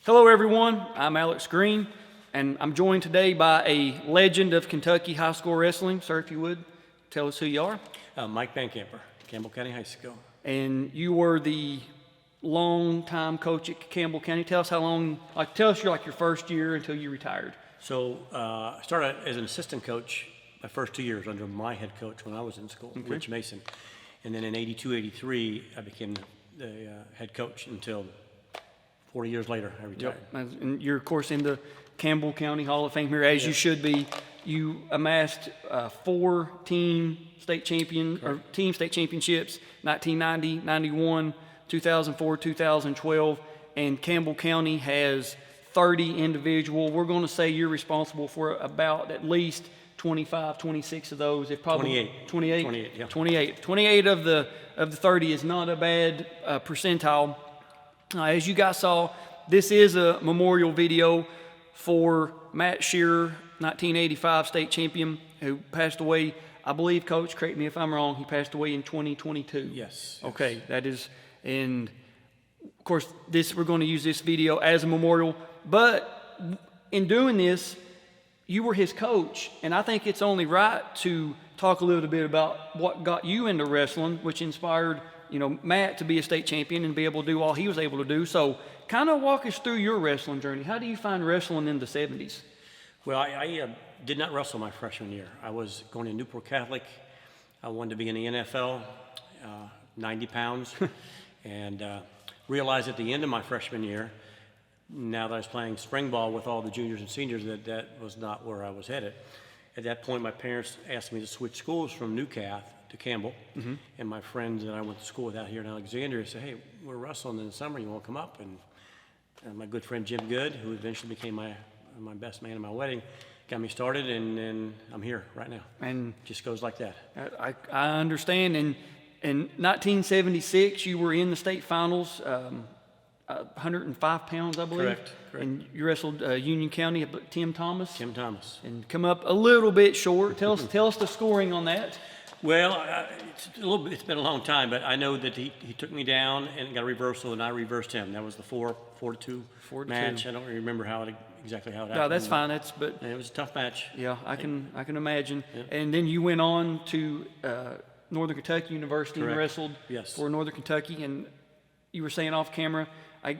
Hello everyone, I'm Alex Green, and I'm joined today by a legend of Kentucky high school wrestling. Sir, if you would, tell us who you are. Mike Bankemper, Campbell County High School. And you were the long-time coach at Campbell County. Tell us how long, tell us your first year until you retired. So I started as an assistant coach my first 2 years under my head coach when I was in school, Rich Mason. And then in 82, 83, I became the head coach until 40 years later, I retired. Yep. And you're, of course, in the Campbell County Hall of Fame here, as you should be. You amassed 4 team state championships, 1990, 91, 2004, 2012, and Campbell County has 30 individual. We're going to say you're responsible for about at least 25, 26 of those. If probably 28. 28, yeah. 28 of the 30 is not a bad percentile. As you guys saw, this is a memorial video for Matt Shearer, 1985 state champion, who passed away. I believe, Coach, correct me if I'm wrong, he passed away in 2022. Yes. Okay, that is, and of course, we're going to use this video as a memorial. But in doing this, you were his coach, and I think it's only right to talk a little bit about what got you into wrestling, which inspired Matt to be a state champion and be able to do all he was able to do. So kind of walk us through your wrestling journey. How do you find wrestling in the 70s? Well, I did not wrestle my freshman year. I was going to Newport Catholic. I wanted to be in the NFL, 90 pounds, and realized at the end of my freshman year, now that I was playing spring ball with all the juniors and seniors, that was not where I was headed. At that point, my parents asked me to switch schools from New Cath to Campbell, and my friends that I went to school with out here in Alexandria said, "Hey, we're wrestling in the summer. You want to come up?" And my good friend Jim Good, who eventually became my best man at my wedding, got me started, and I'm here right now. And just goes like that. I understand. And in 1976, you were in the state finals, 105 pounds, I believe. Correct. And you wrestled Union County, Tim Thomas. Tim Thomas. And come up a little bit short. Tell us the scoring on that. Well, it's been a long time, but I know that he took me down and got a reversal, and I reversed him. That was the 4-2 match. I don't remember exactly how it happened. No, that's fine. And it was a tough match. Yeah, I can imagine. Yeah. And then you went on to Northern Kentucky University and wrestled for Northern Kentucky. And you were saying off camera,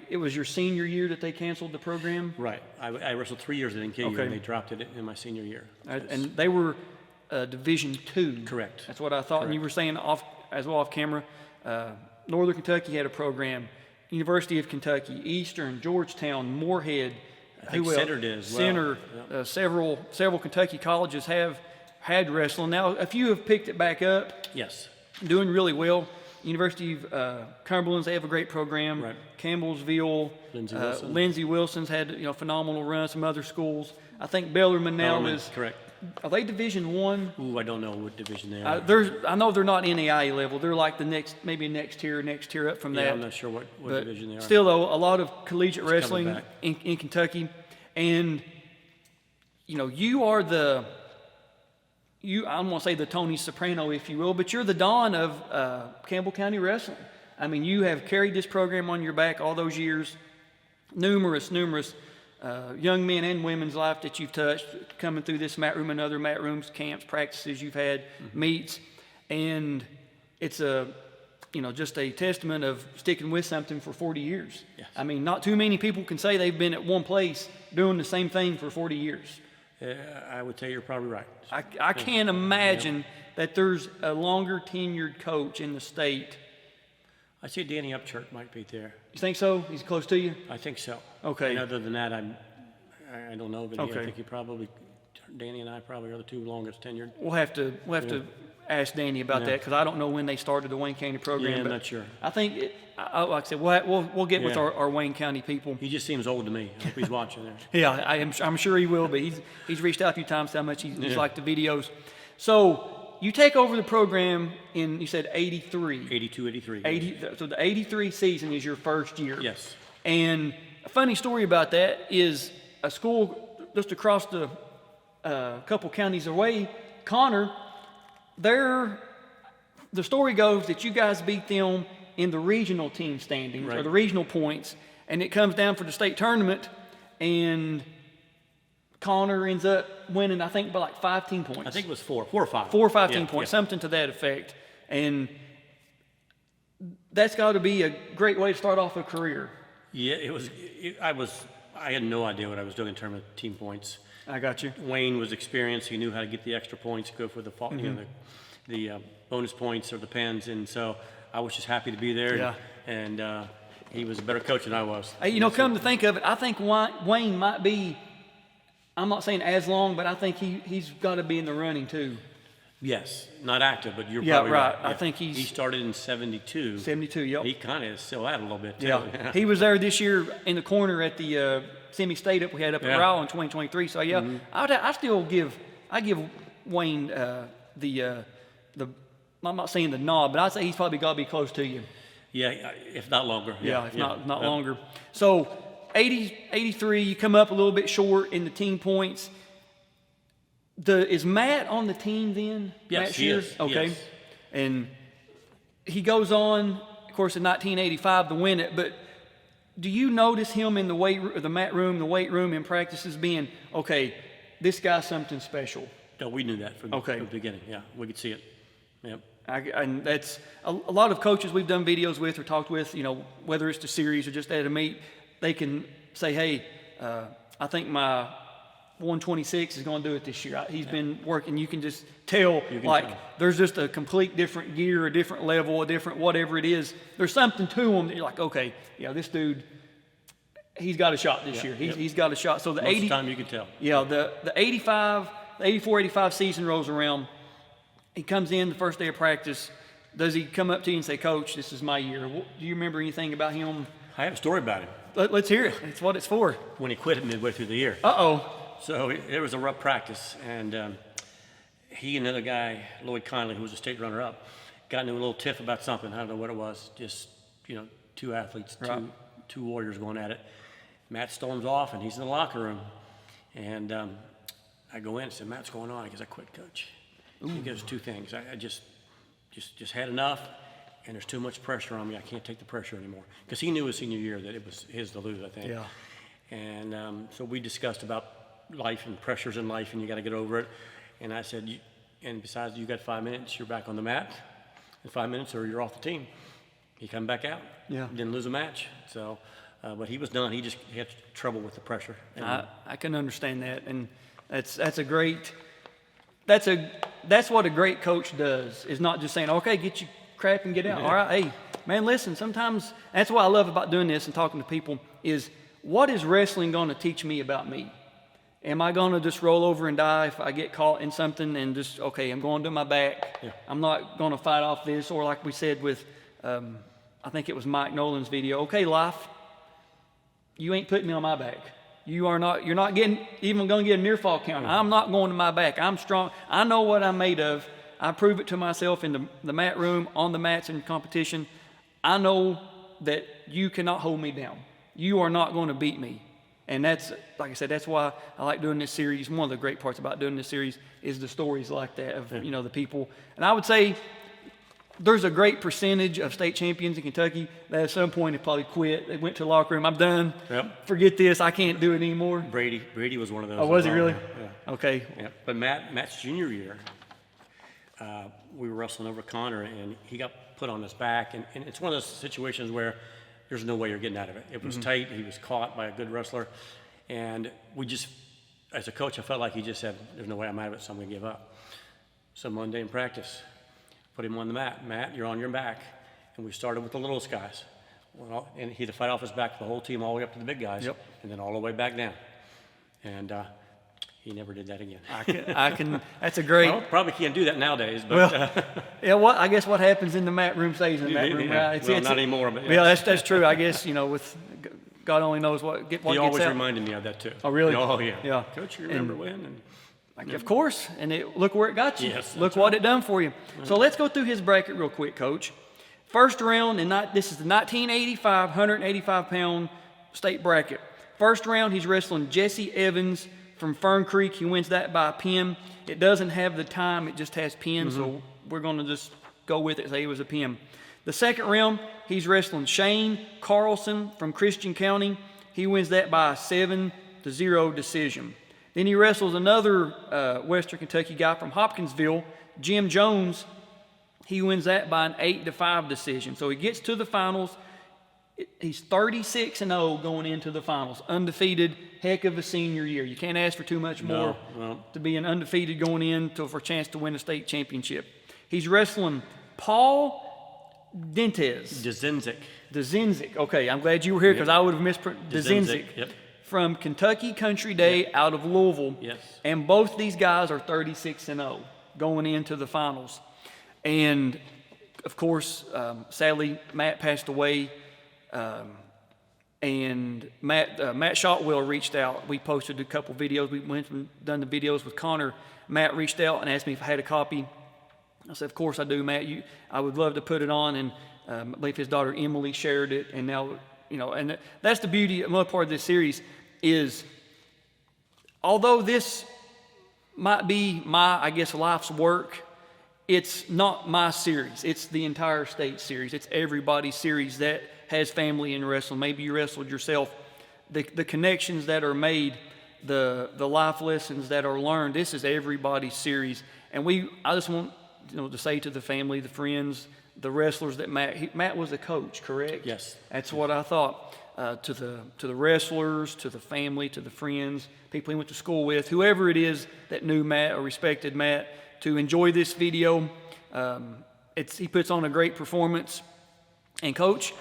it was your senior year that they canceled the program? Right. I wrestled 3 years at NKU, and they dropped it in my senior year. And they were Division II. Correct. That's what I thought. Correct. And you were saying off camera, Northern Kentucky had a program, University of Kentucky, Eastern, Georgetown, Moorhead. I think Center did as well. Center, yeah. Several Kentucky colleges have had wrestling. Now, a few have picked it back up. Yes. Doing really well. University of Cumberland's, they have a great program. Right. Campbellsville, Lindsey Wilson's had phenomenal run. Some other schools. I think Bellarmine now is correct. Are they Division I? Ooh, I don't know what division they are. I know they're not NAIA level. They're like the next tier up from that. I'm not sure what division they are. Still, though, a lot of collegiate wrestling in Kentucky, and you are I don't want to say the Tony Soprano, if you will, but you're the Don of Campbell County wrestling. I mean, you have carried this program on your back all those years. Numerous young men and women's life that you've touched, coming through this mat room and other mat rooms, camps, practices you've had, meets, and it's just a testament of sticking with something for 40 years. Yes. I mean, not too many people can say they've been at one place doing the same thing for 40 years. I would say you're probably right. I can't imagine that there's a longer tenured coach in the state. I see Danny Upchurch might be there. You think so? He's close to you? I think so. Okay. And other than that, I don't know, but okay. I think Danny and I probably are the two longest tenured. We'll have to ask Danny about that, because I don't know when they started the Wayne County program. Yeah, I'm but not sure. I think, like I said, we'll get with our Wayne County people. He just seems old to me. I hope he's watching there. Yeah, I'm sure he will be. He's reached out a few times how much he's liked the videos. So you take over the program in, you said 83. 82, 83. So the 83 season is your first year. Yes. And a funny story about that is a school just across the couple counties away, Connor, the story goes that you guys beat them in the regional team standings, or the regional points, And it comes down for the state tournament, and Connor ends up winning, I think, by like 5 team points. I think it was 4 or 5. 4 or 5 team points, something to that effect. And that's got to be a great way to start off a career. Yeah, I had no idea what I was doing in terms of team points. I got you. Wayne was experienced. He knew how to get the extra points, go for the the bonus points or the pens, and so I was just happy to be there. Yeah. And he was a better coach than I was. Hey, come to think of it, I think Wayne might be, I'm not saying as long, but I think he's got to be in the running too. Yes, not active, but you're probably right. Yeah. I think he started in 72. 72, yep. He kind of still had a little bit too. Yeah. He was there this year in the corner at the semi-state up we had up at Rowell in 2023. So I still give Wayne I'm not saying the nod, but I'd say he's probably got to be close to you. Yeah, if not longer. Yeah, if not longer. So 83, you come up a little bit short in the team points. Is Matt on the team then? Yes, Matt Shearer? he is. Okay. Yes. And he goes on, of course, in 1985 to win it. But do you notice him in the mat room, the weight room, in practices being, okay, this guy's something special? No, we knew that from the beginning. Yeah, we could see it. Yep. And that's a lot of coaches we've done videos with or talked with, whether it's the series or just at a meet, they can say, hey, I think my 126 is going to do it this year. He's been working. You can just tell, there's just a complete different gear, a different level, a different whatever it is. There's something to him that you're like, okay, yeah, this dude, he's got a shot this year. He's got a shot. So the Most of the time you can tell. Yeah, the 84-85 season rolls around. He comes in the first day of practice. Does he come up to you and say, Coach, this is my year? Do you remember anything about him? I have a story about him. Let's hear it. It's what it's for. When he quit midway through the year. Uh-oh. So it was a rough practice, and he and another guy, Lloyd Conley, who was a state runner-up, got into a little tiff about something. I don't know what it was. Just, two athletes, two warriors going at it. Matt storms off, and he's in the locker room. And I go in and said, Matt, what's going on? He goes, I quit, Coach. He goes, 2 things. I just had enough, and there's too much pressure on me. I can't take the pressure anymore. Because he knew his senior year that it was his to lose, I think. Yeah. And so we discussed about life and pressures in life, and you got to get over it. And I said, and besides, you got 5 minutes, you're back on the mat in 5 minutes, or you're off the team. He come back out. Yeah. Didn't lose a match. So, but he was done. He had trouble with the pressure. I can understand that, and that's what a great coach does. Is not just saying, okay, get your crap and get out. All right, hey, man, listen. Sometimes that's what I love about doing this and talking to people is, what is wrestling going to teach me about me? Am I going to just roll over and die if I get caught in something and just, okay, I'm going to my back. Yeah. I'm not going to fight off this. Or like we said with, I think it was Mike Nolan's video, okay, life, you ain't putting me on my back. You're not even going to get a near fall count. I'm not going to my back. I'm strong. I know what I'm made of. I prove it to myself in the mat room, on the mats in competition. I know that you cannot hold me down. You are not going to beat me. And that's, like I said, that's why I like doing this series. One of the great parts about doing this series is the stories like that of, the people. And I would say there's a great percentage of state champions in Kentucky that at some point have probably quit. They went to the locker room. I'm done. Yep. Forget this. I can't do it anymore. Brady was one of those. Oh, was he really? Yeah. Okay. Yeah. But Matt's junior year, we were wrestling over Connor, and he got put on his back. And it's one of those situations where there's no way you're getting out of it. It was tight. He was caught by a good wrestler. And we just, as a coach, I felt like he just said, there's no way I'm out of it, so I'm going to give up. So Monday in practice, put him on the mat. Matt, you're on your back. And we started with the littlest guys. And he had to fight off his back the whole team all the way up to the big guys. Yep. And then all the way back down. And he never did that again. I can. That's a great. Well, probably can't do that nowadays. But I guess what happens in the mat room stays in the mat room. Yeah. Right? Not anymore. But that's true. I guess with God only knows what gets out. He always reminded me of that too. Oh really? Oh yeah. Yeah. Coach, you remember when? And of course. And look where it got you. Yes. Look what it done for you. Right. So let's go through his bracket real quick, Coach. First round, this is the 1985 185-pound state bracket. First round, he's wrestling Jesse Evans from Fern Creek. He wins that by a pin. It doesn't have the time. It just has pin, so we're going to just go with it and say it was a pin. The second round, he's wrestling Shane Carlson from Christian County. He wins that by a 7-0 decision. Then he wrestles another Western Kentucky guy from Hopkinsville, Jim Jones. He wins that by an 8-5 decision. So he gets to the finals. He's 36-0 going into the finals. Undefeated, heck of a senior year. You can't ask for too much more to be an undefeated going in for a chance to win a state championship. He's wrestling Paul Dzinzik. Okay, I'm glad you were here because I would have mispronounced Dzinzik. Yep. From Kentucky Country Day out of Louisville. Yes. And both these guys are 36-0 going into the finals. And, of course, sadly, Matt passed away. And Matt Shotwell reached out. We posted a couple videos. We went and done the videos with Connor. Matt reached out and asked me if I had a copy. I said, of course I do, Matt. I would love to put it on. And I believe his daughter Emily shared it. And now, and that's the beauty, another part of this series is, although this might be my, I guess, life's work, it's not my series. It's the entire state series. It's everybody's series that has family in wrestling. Maybe you wrestled yourself. The connections that are made, the life lessons that are learned, this is everybody's series. And I just want to say to the family, the friends, the wrestlers that Matt was a coach, correct? Yes. That's what I thought. To the wrestlers, to the family, to the friends, people he went to school with, whoever it is that knew Matt or respected Matt, to enjoy this video. He puts on a great performance. And Coach,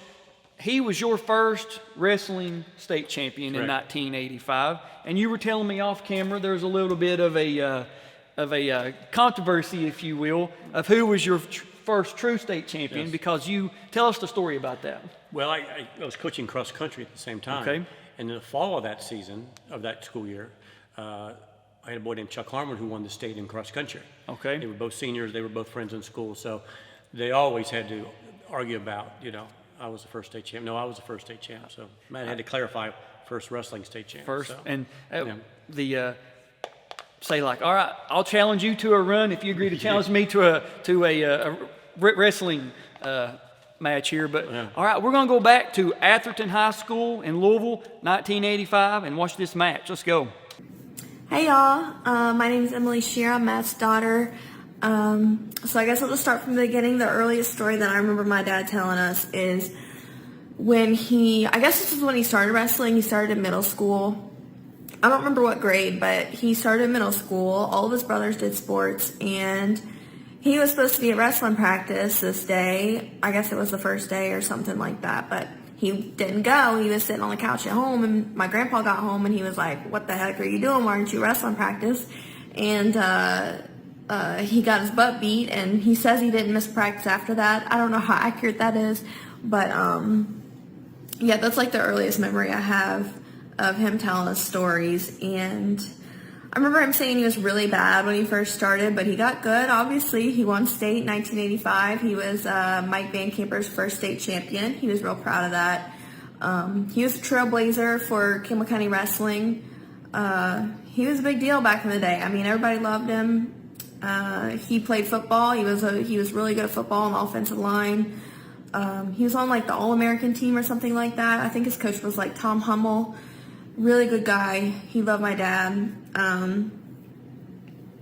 he was your first wrestling state champion in 1985, and you were telling me off camera there's a little bit of a controversy, if you will, of who was your first true state champion. Yes. Because you tell us the story about that. Well, I was coaching cross country at the same time. Okay. And in the fall of that season, of that school year, I had a boy named Chuck Harmon who won the state in cross country. Okay. They were both seniors. They were both friends in school. So they always had to argue about, I was the first state champ. No, I was the first state champ. So Matt had to clarify first wrestling state champ. First. So, and say like, all right, I'll challenge you to a run if you agree to challenge me to a wrestling match here. But all right, we're going to go back to Atherton High School in Louisville, 1985, and watch this match. Let's go. Hey y'all, my name is Emily Shearer. I'm Matt's daughter. So I guess I'll just start from the beginning. The earliest story that I remember my dad telling us is when I guess this is when he started wrestling. He started in middle school. I don't remember what grade, but he started in middle school. All of his brothers did sports, and he was supposed to be at wrestling practice this day. I guess it was the first day or something like that, but he didn't go. He was sitting on the couch at home, and my grandpa got home, and he was like, what the heck are you doing? Why aren't you wrestling practice? And he got his butt beat, and he says he didn't miss practice after that. I don't know how accurate that is, but yeah, that's like the earliest memory I have of him telling us stories. And I remember him saying he was really bad when he first started, but he got good. Obviously, he won state in 1985. He was Mike Bankemper's first state champion. He was real proud of that. He was a trailblazer for Campbell County wrestling. He was a big deal back in the day. I mean, everybody loved him. He played football. He was really good at football on the offensive line. He was on like the All-American team or something like that. I think his coach was like Tom Hummel. Really good guy. He loved my dad.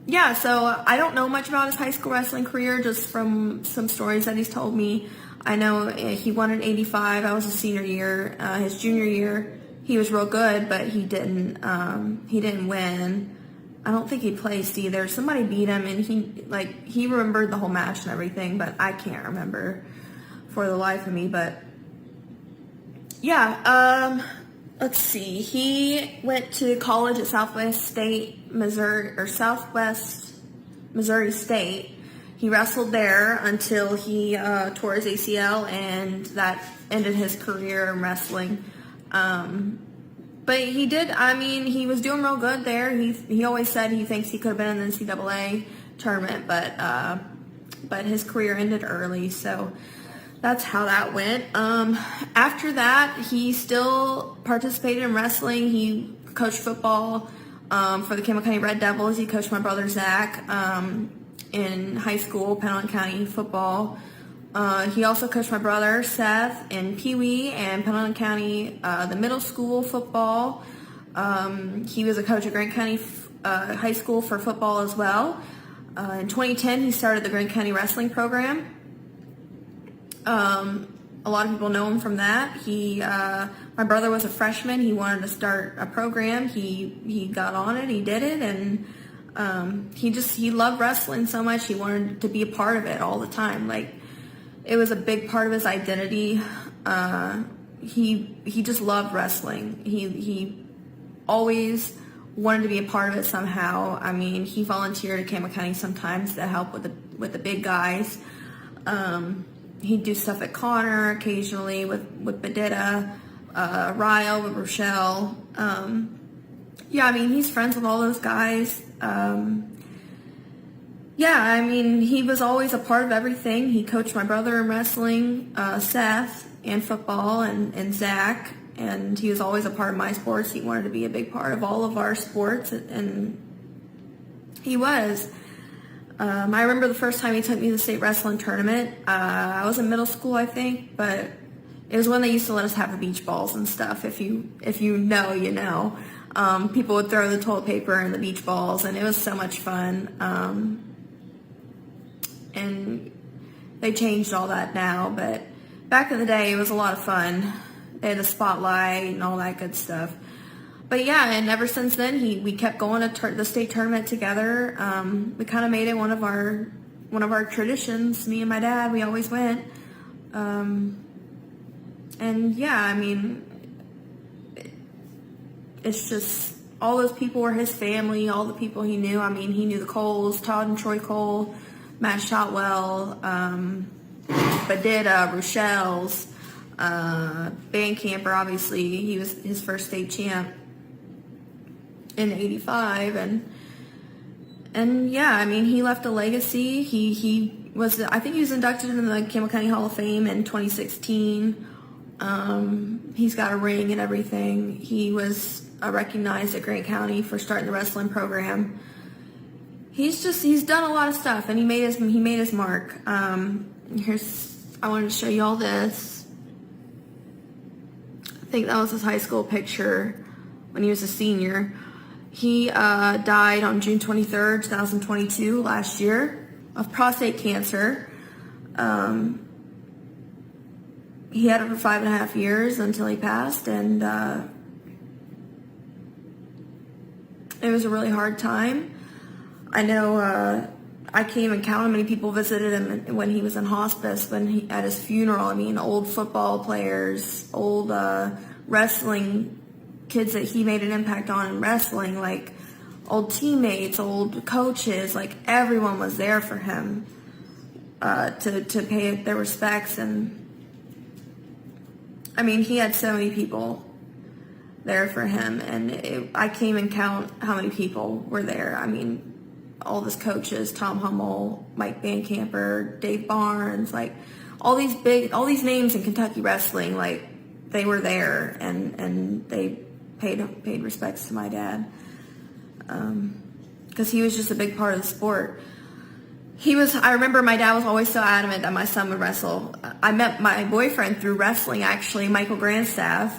Yeah, so I don't know much about his high school wrestling career, just from some stories that he's told me. I know he won in 85. I was a senior year. His junior year, he was real good, but he didn't win. I don't think he placed either. Somebody beat him, and he remembered the whole match and everything, but I can't remember for the life of me. But yeah, let's see. He went to college at Southwest Missouri State. He wrestled there until he tore his ACL, and that ended his career in wrestling. But he did, he was doing real good there. He always said he thinks he could have been in the NCAA tournament, but his career ended early, so that's how that went. After that, he still participated in wrestling. He coached football for the Campbell County Red Devils. He coached my brother Zach in high school, Pendleton County football. He also coached my brother, Seth, in Pee Wee and Pendleton County, the middle school football. He was a coach at Grant County High School for football as well. In 2010, he started the Grant County wrestling program. A lot of people know him from that. My brother was a freshman. He wanted to start a program. He got on it. He did it, and he loved wrestling so much. He wanted to be a part of it all the time. Like, it was a big part of his identity. He just loved wrestling. He always wanted to be a part of it somehow. I mean, he volunteered at Campbell County sometimes to help with the big guys. He'd do stuff at Connor occasionally with Bedetta, Ryle, with Rochelle. Yeah, I mean, he's friends with all those guys. Yeah, I mean, he was always a part of everything. He coached my brother in wrestling, Seth, and football, and Zach, and he was always a part of my sports. He wanted to be a big part of all of our sports, and he was. I remember the first time he took me to the state wrestling tournament. I was in middle school, I think, but it was when they used to let us have the beach balls and stuff. If you know, you know. People would throw the toilet paper and the beach balls, and it was so much fun. And they changed all that now, but back in the day, it was a lot of fun. They had the spotlight and all that good stuff. But yeah, and ever since then, we kept going to the state tournament together. We kind of made it one of our traditions. Me and my dad, we always went. And yeah, I mean, it's just all those people were his family. All the people he knew. I mean, he knew the Coles, Todd and Troy Cole, Matt Shotwell, Bedetta, Rochelle's, Bankemper. Obviously, he was his first state champ in '85, and yeah, I mean, he left a legacy. He was, I think he was inducted into the Campbell County Hall of Fame in 2016. He's got a ring and everything. He was recognized at Grant County for starting the wrestling program. He's done a lot of stuff, and he made his mark. I wanted to show you all this. I think that was his high school picture when he was a senior. He died on June 23rd, 2022, last year, of prostate cancer. He had it for 5.5 years until he passed, and it was a really hard time. I know I can't even count how many people visited him when he was in hospice, at his funeral. I mean, old football players, old wrestling kids that he made an impact on in wrestling, like old teammates, old coaches, like everyone was there for him to pay their respects. And I mean, he had so many people there for him, and I can't even count how many people were there. I mean, all of his coaches, Tom Hummel, Mike Bankemper, Dave Barnes, like all these names in Kentucky wrestling, like they were there, and they paid respects to my dad, because he was just a big part of the sport. I remember my dad was always so adamant that my son would wrestle. I met my boyfriend through wrestling, actually, Michael Grandstaff,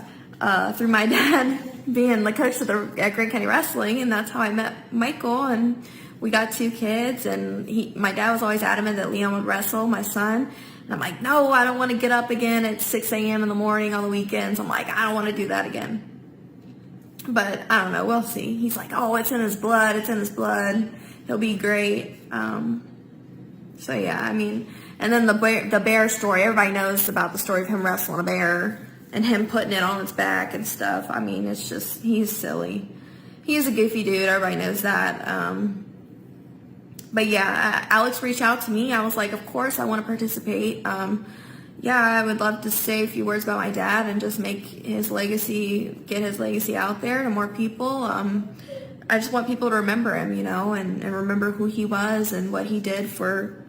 through my dad being the coach at Grant County Wrestling, and that's how I met Michael, and we got 2 kids, and my dad was always adamant that Leon would wrestle, my son, and I'm like, no, I don't want to get up again at 6 a.m. in the morning on the weekends. I'm like, I don't want to do that again. But I don't know, we'll see. He's like, oh, it's in his blood, he'll be great. So yeah, I mean, and then the bear story, everybody knows about the story of him wrestling a bear and him putting it on its back and stuff. I mean, it's just, he's silly. He's a goofy dude, everybody knows that. But yeah, Alex reached out to me. I was like, of course, I want to participate. Yeah, I would love to say a few words about my dad and just get his legacy out there to more people. I just want people to remember him, and remember who he was and what he did for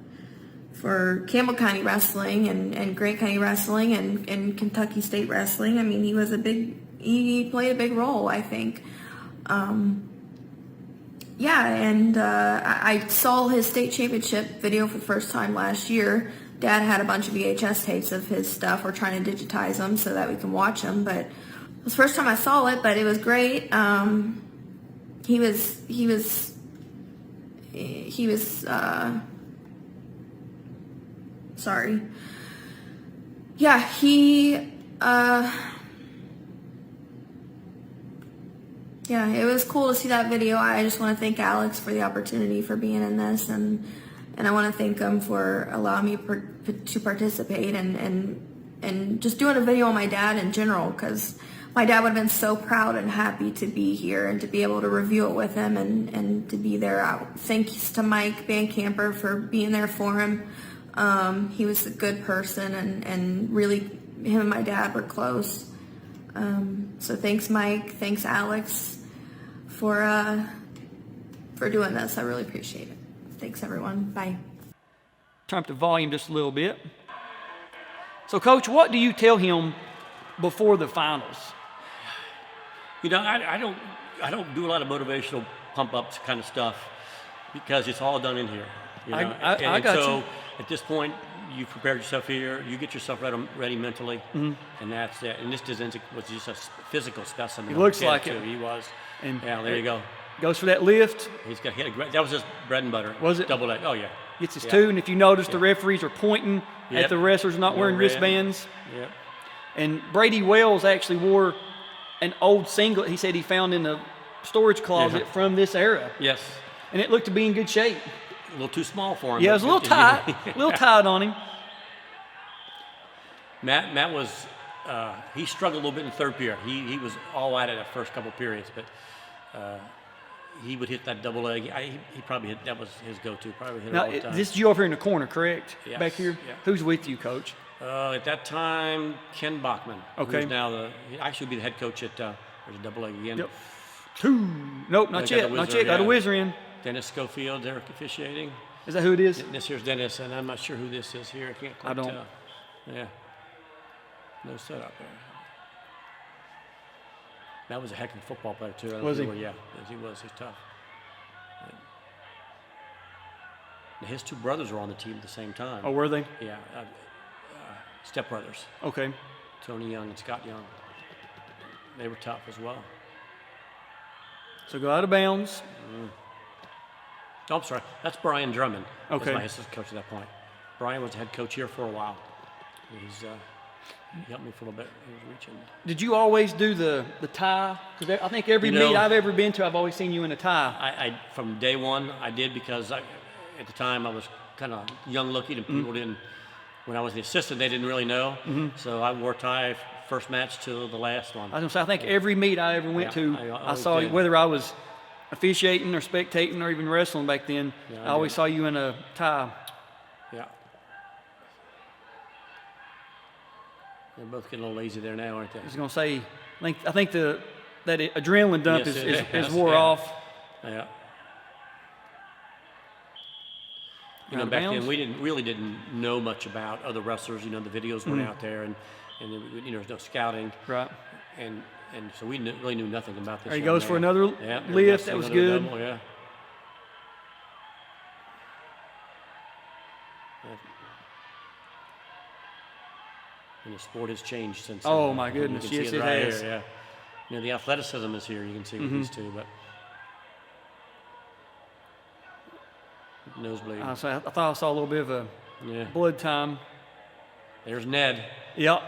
Campbell County Wrestling and Grant County Wrestling and Kentucky State Wrestling. I mean, he played a big role, I think. Yeah, and I saw his state championship video for the first time last year. Dad had a bunch of VHS tapes of his stuff. We're trying to digitize them so that we can watch them. But it was the first time I saw it, but it was great. He was sorry. Yeah, yeah, it was cool to see that video. I just want to thank Alex for the opportunity for being in this, and I want to thank him for allowing me to participate and just doing a video on my dad in general, because my dad would have been so proud and happy to be here and to be able to review it with him and to be there. Thanks to Mike Bankemper for being there for him. He was a good person, and really him and my dad were close. So thanks, Mike. Thanks, Alex, for doing this. I really appreciate it. Thanks, everyone. Bye. Turn up the volume just a little bit. So, Coach, what do you tell him before the finals? You know, I don't do a lot of motivational pump-ups kind of stuff because it's all done in here. You know? I got so you. At this point, you've prepared yourself here. You get yourself ready mentally, and that's it. And this Dzinczyk was just a physical specimen. He looks like too. it. He was. And yeah, there you go. Goes for that lift. That was his bread and butter. Was it? Double leg. Oh yeah. Gets his two, and if you notice, the referees are pointing at the wrestlers not wearing wristbands. Yep. And Brady Wells actually wore an old singlet he said he found in the storage closet from this era. Yes. And it looked to be in good shape. A little too small for him. Yeah, it was a little tight. A little tight on him. Matt was, he struggled a little bit in the third period. He was all at it the first couple periods, but he would hit that double leg. He probably hit, that was his go-to, probably hit it all the time. This is you over here in the corner, correct? Yes. Back here? Yeah. Who's with you, Coach? At that time, Ken Bachman. Okay. Who's now he actually be the head coach at, there's a double leg again. Yep. Two. Nope, not yet. Not yet. Got a whizzer in. Dennis Schofield there officiating. Is that who it is? This here's Dennis, and I'm not sure who this is here. I can't quite don't. tell. Yeah. No setup there. That was a heck of a football player, too. Was he? Yeah, yes, he was. He's tough. And his two brothers were on the team at the same time. Oh, were they? Yeah. Stepbrothers. Okay. Tony Young and Scott Young. They were tough as well. So go out of bounds. Oh, I'm sorry. That's Brian Drummond. Okay. Was my assistant coach at that point. Brian was the head coach here for a while. He helped me for a little bit. He was reaching. Did you always do the tie? Because I think every meet I've ever been to, I've always seen you in a tie. I from day one, I did because at the time I was kind of young looking and people didn't, when I was the assistant, they didn't really know. So I wore tie first match to the last one. I was going to say, I think every meet I ever went to, I saw you, whether I was officiating or spectating or even wrestling back then, I always saw you in a tie. Yeah. They're both getting a little lazy there now, aren't they? I was going to say, I think that adrenaline dump is wore off. Yeah. You know, back then we really didn't know much about other wrestlers. You know, the videos weren't out there, and there's no scouting. Right. And so we really knew nothing about this. There he goes for another lift. That was good. Double, yeah. And the sport has changed since. Oh my goodness! Yes, it has. Here, yeah. You know, the athleticism is here. You can see with these two, but nosebleed. I thought I saw a little bit of a blood time. There's Ned. Yep.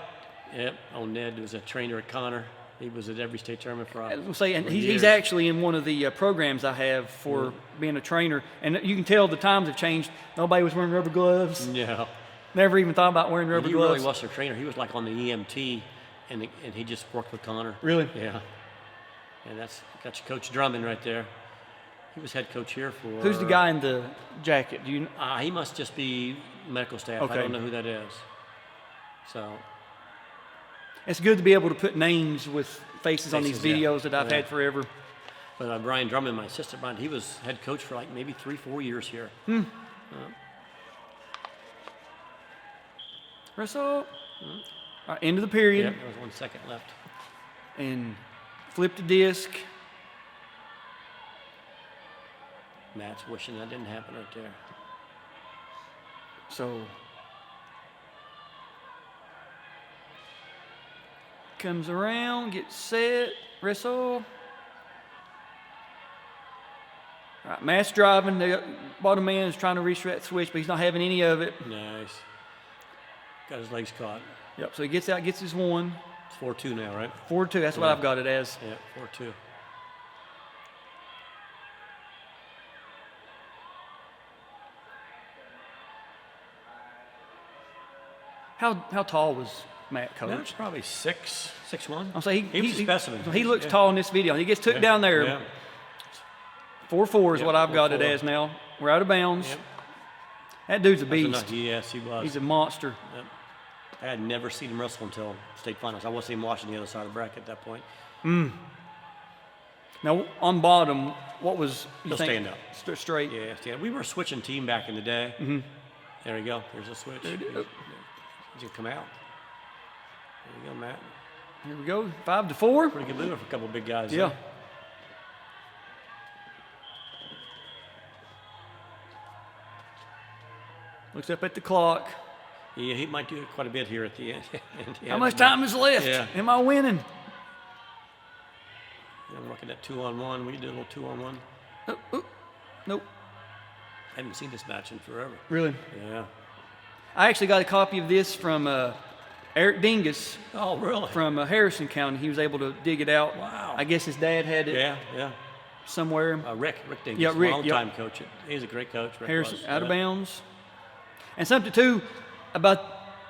Oh, Ned was a trainer at Connor. He was at every state tournament for. I was gonna say, and he's actually in one of the programs I have for being a trainer, and you can tell the times have changed. Nobody was wearing rubber gloves. Yeah. Never even thought about wearing rubber gloves. He really was their trainer. He was like on the EMT, and he just worked with Connor. Really? Yeah. And that's got your Coach Drummond right there. He was head coach here for. Who's the guy in the jacket? Do you? He must just be medical staff. Okay. I don't know who that is. So. It's good to be able to put names with faces on these videos that I've had forever. But Brian Drummond, my assistant, Brian, he was head coach for like maybe 3-4 years here. Wrestle. All right, end of the period. Yep, there was 1 second left. And flip the disc. Matt's wishing that didn't happen right there. So comes around, gets set, wrestle. All right, Matt's driving. The bottom man is trying to reach that switch, but he's not having any of it. Nice. Got his legs caught. Yep, so he gets out, gets his one. It's 4-2 now, right? 4-2, that's what I've got it as. Yeah, 4-2. How tall was Matt, Coach? That's probably 6'1". I'll say he was a specimen. He looks tall in this video. He gets took down there. Yeah. 4-4 is what I've got it 4-4. as now. We're out of bounds. Yep. That dude's a That's beast. enough. Yes, he was. He's a monster. Yep. I had never seen him wrestle until state finals. I wasn't even watching the other side of the bracket at that point. Now, on bottom, what was you He'll think? stand up. Straight. Yeah, stand. We were switching team back in the day. Mm-hmm. There we go. There's a switch. He's going to come out. There you go, Matt. Here we go. 5-4. Pretty good move for a couple of big guys. Yeah. There. Looks up at the clock. Yeah, he might do it quite a bit here at the end. How much time is left? Yeah. Am I winning? I'm looking at 2-on-1. We did a little 2-on-1. Nope. I haven't seen this match in forever. Really? Yeah. I actually got a copy of this from Eric Dingus Oh, really? from Harrison County. He was able to dig it out. Wow. I guess his dad had it Yeah. somewhere. Rick Dingus, Yeah, Rick, long-time coach. He's a great coach. Rick Harrison, was. out of bounds. And something, too, about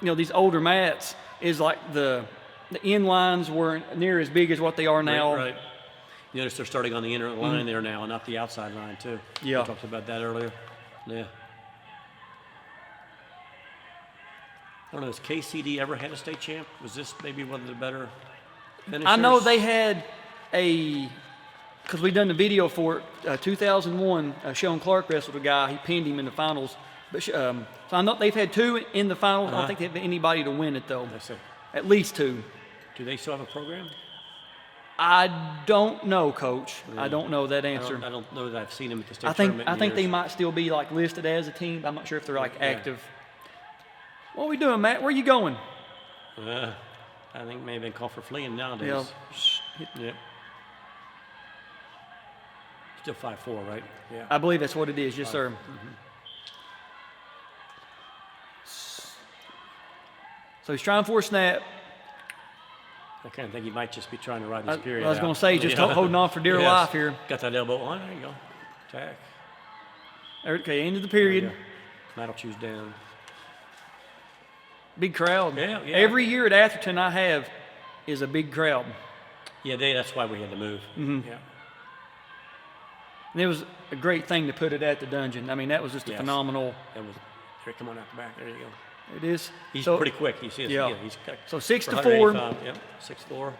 these older mats is like the end lines weren't near as big as what they are now. Right. You notice they're starting on the inner line there now, not the outside line, too. Yeah. We talked about that earlier. Yeah. I don't know, has KCD ever had a state champ? Was this maybe one of the better finishers? I know they had because we done the video for it, 2001, Sean Clark wrestled a guy. He pinned him in the finals. But so I know they've had two in the finals. I don't think they have anybody to win it, though. I see. At least two. Do they still have a program? I don't know, Coach. I don't know that answer. I don't know that I've seen them at the state I think tournament in they years. might still be like listed as a team. I'm not sure if they're like active. What are we doing, Matt? Where you going? I think maybe they call for fleeing nowadays. Yeah. Yeah. Still 5-4, right? Yeah. I believe that's what it is. Yes, sir. So he's trying for a snap. I kind of think he might just be trying to ride this period I was out. going to say, just holding on for dear Yes. life here. Got that elbow on. There you go. Attack. Okay, end of the There you period. go. Matt will choose down. Big crowd. Yeah. Every year at Atherton I have is a big crowd. Yeah, that's why we had to move. Mm-hmm. Yeah. And it was a great thing to put it at the dungeon. I mean, that was just a Yes. phenomenal. That was. Here, come on out the back. There you go. It is. He's So- pretty quick. You see his, Yeah. he's got So 6-4. 185. Yep. 6-4.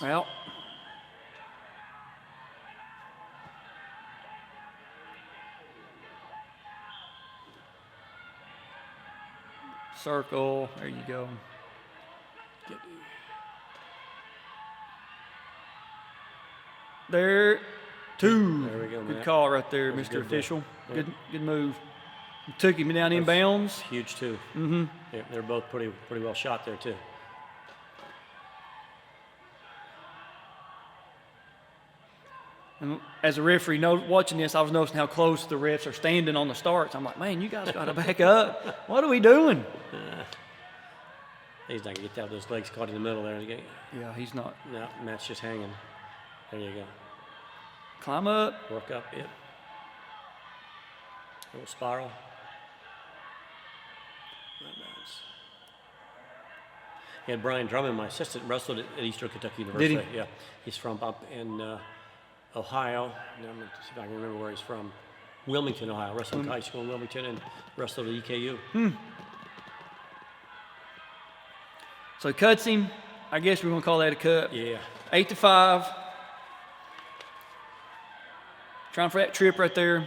Well, circle. There you go. There, two. There we go, Good Matt. call right there, That was Mr. good, Official. yeah. Good move. Took him down in bounds. Huge too. Mm-hmm. Yeah, they're both pretty well shot there too. And as a referee, watching this, I was noticing how close the refs are standing on the starts. I'm like, man, you guys got to back up. What are we doing? He's not gonna get that with those legs caught in the middle there. Yeah, he's not. No, Matt's just hanging. There you go. Climb up. Work up. Yep. Little spiral. Right bounce. Yeah, Brian Drummond, my assistant, wrestled at Eastern Kentucky University. Did he? Yeah, he's from up in Ohio. Now I'm going to see if I can remember where he's from. Wilmington, Ohio. Wrestled high school in Wilmington and wrestled at EKU. So he cuts him. I guess we're going to call that a cut. Yeah. 8-5. Trying for that trip right there.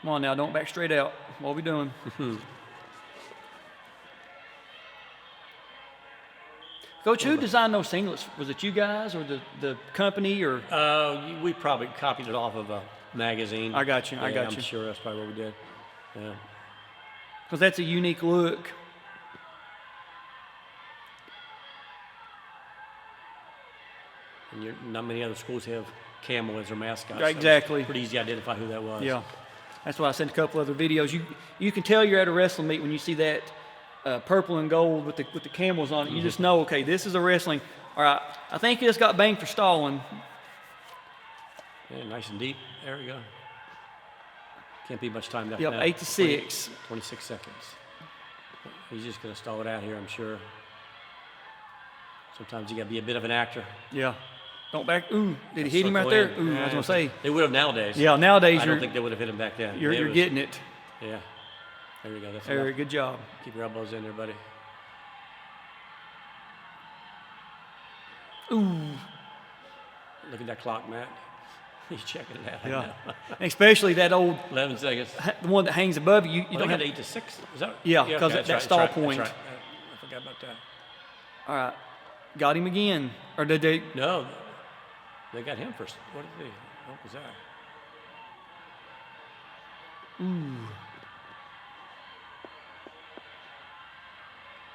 Come on now, don't back straight out. What are we doing? Coach, who designed those singlets? Was it you guys or the company or? We probably copied it off of a magazine. I got you. I'm sure that's probably what we did. Yeah. Because that's a unique look. And not many other schools have camel as their mascot. Exactly. So pretty easy to identify who that was. Yeah. That's why I sent a couple other videos. You can tell you're at a wrestling meet when you see that purple and gold with the camels on it. You just know, okay, this is a wrestling. All right, I think he just got banged for stalling. Yeah, nice and deep. There we go. Can't be much time left. Yep, now. 8-6. 26 seconds. He's just going to stall it out here, I'm sure. Sometimes you got to be a bit of an actor. Yeah. Don't back. Ooh, did he hit him right there? Ooh, I was going to say. They would have nowadays. Yeah, nowadays I don't think they would have hit him back then. You're getting it. Yeah. There we go. That's Very enough. good job. Keep your elbows in there, buddy. Ooh. Look at that clock, Matt. He's checking it out. Yeah. Especially that old, 11 seconds. the one that hangs above you. You Don't don't have 8 to 6. Is that? Yeah, because okay, that stall that's point. That's right. I forgot about that. All right. Got him again. Or did they? No, they got him first. What was that?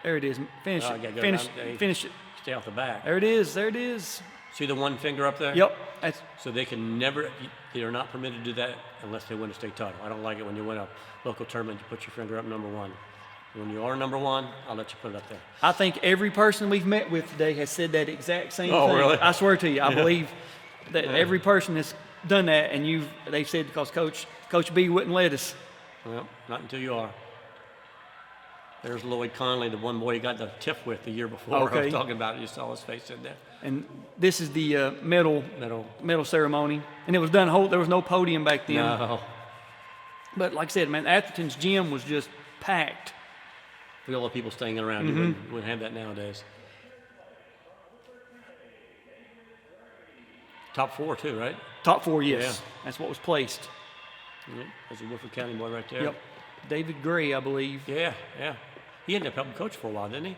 There it is. Finish Oh, I it. gotta go Finish, down. finish it. Stay off the back. There it is. There it is. See the one finger up there? Yep. That's So they can never, they are not permitted to do that unless they win a state title. I don't like it when you win a local tournament, you put your finger up number one. When you are number one, I'll let you put it up there. I think every person we've met with today has said that exact same Oh, thing. really? I swear to you, I believe that every person has done that, and they've said because Coach B wouldn't let us. Well, not until you are. There's Lloyd Conley, the one boy you got the tiff with the year before. I Okay. was talking about it. You saw his face in there. And this is the medal Medal. ceremony, and it was done whole. There was no podium back then. No. But like I said, man, Atherton's gym was just packed. With all the people staying around, you wouldn't have that nowadays. Top 4 too, right? Top 4, yes. Yeah. That's what was placed. Yep. There's a Woodford County boy right there. Yep. David Gray, I believe. Yeah, yeah. He ended up helping coach for a while, didn't he?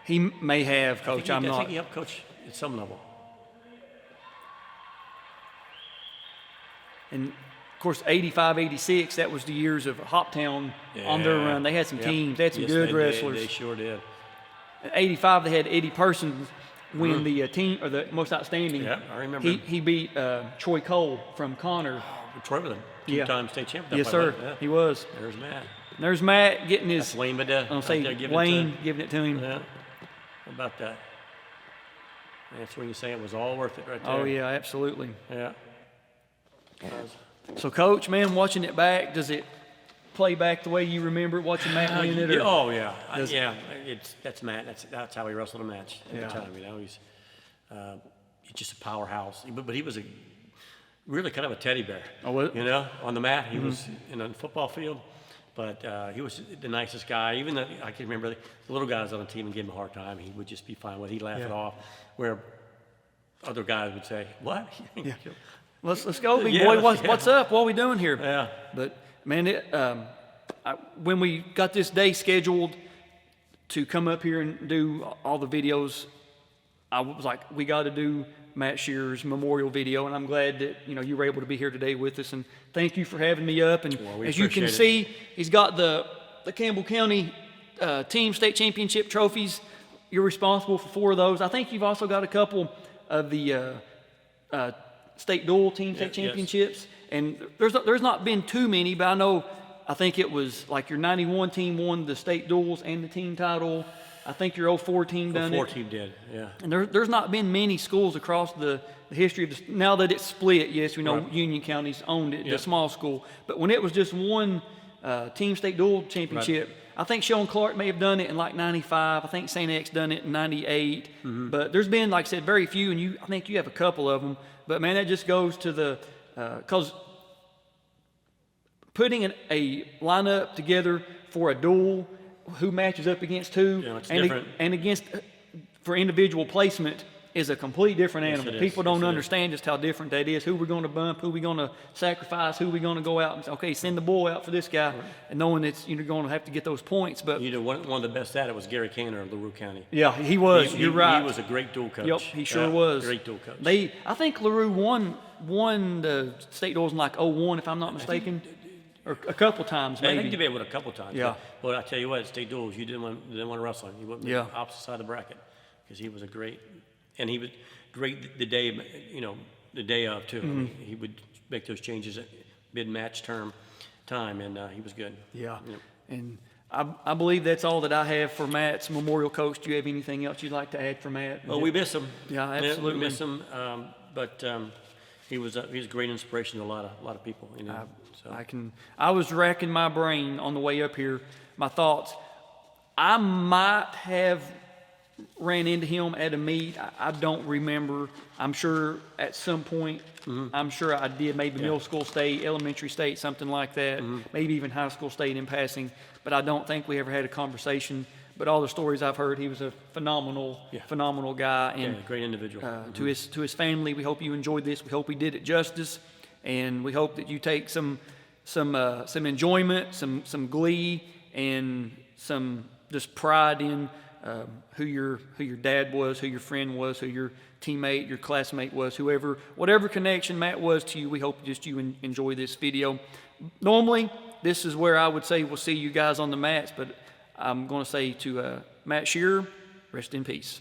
He may have, Coach. I I'm think not. he helped coach at some level. And of course, 85, 86, that was the years of Hoptown on their run. They had some teams. They had some good wrestlers. They sure did. In 85, they had Eddie Persons win the team or the most outstanding. Yeah, I remember. He beat Troy Cole from Connor. Troy was a two-time state champion. Yes, sir. Yeah. He was. There's Matt. And there's Matt getting his. That's Wayne Bedell. I'm saying Wayne giving it to him. Yeah. How about that? That's when you say it was all worth it right there. Oh yeah, absolutely. Yeah. So, Coach, man, watching it back, does it play back the way you remember watching Matt win it? Or? Oh yeah, that's Matt. That's how he wrestled a match at the time. You know, he's just a powerhouse. But he was really kind of a teddy bear. Oh, what? You know, on the mat, he was in a football field, but he was the nicest guy. Even though I can remember the little guys on the team and gave him a hard time, he would just be fine with it. He'd laugh it off. Where other guys would say, "What?" Yeah. Let's go, big Yeah, boy. What's up? What are we doing here? Yeah. But man, when we got this day scheduled to come up here and do all the videos, I was like, we got to do Matt Shearer's memorial video, and I'm glad that you were able to be here today with us. And thank you for having me up. And as you can see, he's got the Campbell County team state championship trophies. You're responsible for 4 of those. I think you've also got a couple of the state dual team state championships. And there's not been too many, but I think it was like your 91 team won the state duels and the team title. I think your 04 team done it. 04 team did, yeah. And there's not been many schools across the history of this. Now that it's split, yes, we know Union County's owned it, the small school. But when it was just one team state dual championship, I think Sean Clark may have done it in like 95. I think St. X done it in 98. But there's been, like I said, very few, and I think you have a couple of them. But man, that just goes to the because putting a lineup together for a duel, who matches up against who, it's different. and against for individual placement is a completely different animal. it People is. don't Yes, it understand just how different that is. Who we're going to bump, who we're going to sacrifice, who we're going to go out and say, okay, send the boy out for this guy, and knowing that you're going to have to get those points. But One of the best at it was Gary Canner of LaRue County. yeah, he was. You're right. He was a great dual coach. Yep, he sure was. Great dual coach. I think LaRue won the state duels in like 01, if I'm not mistaken, or a couple times I think maybe. you did it a couple times. Yeah. But I tell you what, state duels, you didn't want to wrestle him. You went on the opposite side of the bracket because he was a great and he was great the day, the day of too. He would make those changes at mid-match time, and he was good. Yeah. Yep. And I believe that's all that I have for Matt's memorial coach. Do you have anything else you'd like to add for Matt? Well, we miss him. Yeah, absolutely. We miss him, but he was a great inspiration to a lot of people. So. I was racking my brain on the way up here, my thoughts. I might have ran into him at a meet. I don't remember. I'm sure at some point, I'm sure I did, maybe middle school state, elementary state, something like that, maybe even high school state in passing, but I don't think we ever had a conversation. But all the stories I've heard, he was a phenomenal guy. And great individual. To his family, we hope you enjoyed this. We hope we did it justice, and we hope that you take some enjoyment, some glee, and some just pride in who your dad was, who your friend was, who your teammate, your classmate was, whatever connection Matt was to you. We hope you enjoy this video. Normally, this is where I would say we'll see you guys on the mats, but I'm going to say to Matt Shearer, rest in peace.